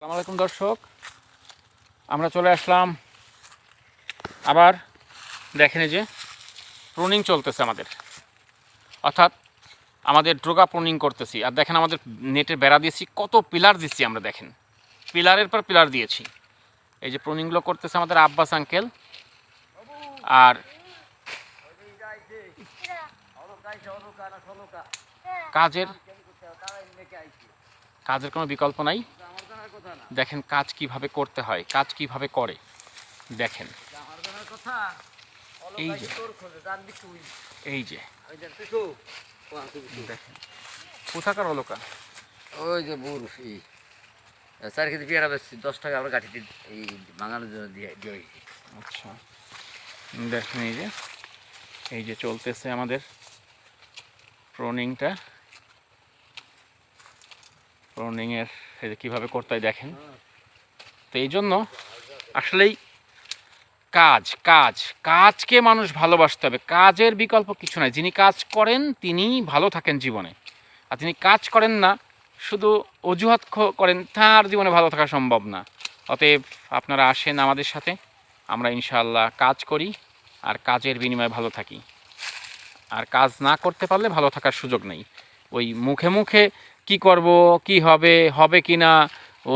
আসসালামু আলাইকুম দর্শক, আমরা চলে আসলাম আবার। দেখেন এই যে প্রুনিং চলতেছে আমাদের, অর্থাৎ আমাদের ড্রোগা প্রুনিং করতেছি। আর দেখেন আমাদের নেটের বেড়া দিয়েছি, কত পিলার দিচ্ছি আমরা, দেখেন পিলারের পর পিলার দিয়েছি। এই যে প্রুনিংগুলো করতেছে আমাদের আব্বাস আঙ্কেল। আর কাজের কোনো বিকল্প নাই। দেখেন কাজ কিভাবে করতে হয়, কাজ কিভাবে করে দেখেন। এই যে এই যে দেখেন কোথাকার অলকা, ওই যে বুড়ি 4 কেজি পেয়ারা বেচছি, 10 টাকা আমরা গাঠিতে এই ভাঙানোর জন্য দিয়ে দিয়েছি। আচ্ছা দেখেন এই যে চলতেছে আমাদের প্রুনিংটা। প্রুনিংয়ের এই যে কীভাবে করতে হয় দেখেন। তো এই জন্য আসলেই কাজকে মানুষ ভালোবাসতে হবে। কাজের বিকল্প কিছু নাই। যিনি কাজ করেন তিনি ভালো থাকেন জীবনে, আর যিনি কাজ করেন না, শুধু অজুহাত করেন, তার জীবনে ভালো থাকা সম্ভব না। অতএব আপনারা আসেন আমাদের সাথে, আমরা ইনশাআল্লাহ কাজ করি আর কাজের বিনিময়ে ভালো থাকি। আর কাজ না করতে পারলে ভালো থাকার সুযোগ নেই। ওই মুখে মুখে কি করব, কি হবে, হবে কি না,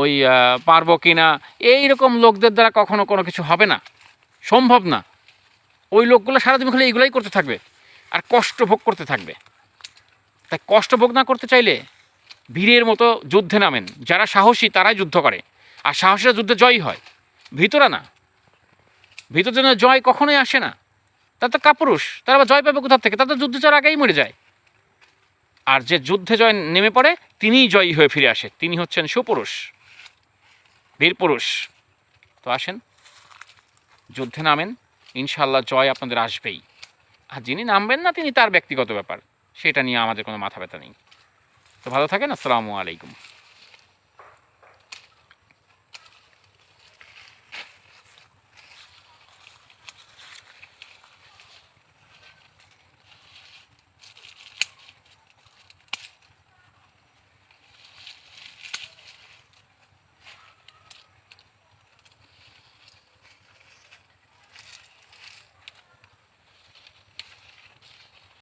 ওই পারবো কি না, এইরকম লোকদের দ্বারা কখনো কোনো কিছু হবে না, সম্ভব না। ওই লোকগুলো সারাদিন খালি এইগুলাই করতে থাকবে আর কষ্ট ভোগ করতে থাকবে। তাই কষ্ট ভোগ না করতে চাইলে বীরের মতো যুদ্ধে নামেন। যারা সাহসী তারাই যুদ্ধ করে, আর সাহসীরা যুদ্ধে জয়ী হয়, ভিতরা না। ভিতর জন্য জয় কখনোই আসে না। তারা তো কাপুরুষ, তারা আবার জয় পাবে কোথা থেকে? তারা তো যুদ্ধে যাওয়ার আগেই মরে যায়। আর যে যুদ্ধে জয় নেমে পড়ে তিনিই জয়ী হয়ে ফিরে আসে, তিনি হচ্ছেন সুপুরুষ, বীর পুরুষ। তো আসেন, যুদ্ধে নামেন, ইনশাআল্লাহ জয় আপনাদের আসবেই। আর যিনি নামবেন না তিনি তার ব্যক্তিগত ব্যাপার, সেটা নিয়ে আমাদের কোনো মাথা ব্যথা নেই। তো ভালো থাকেন। আসসালামু আলাইকুম।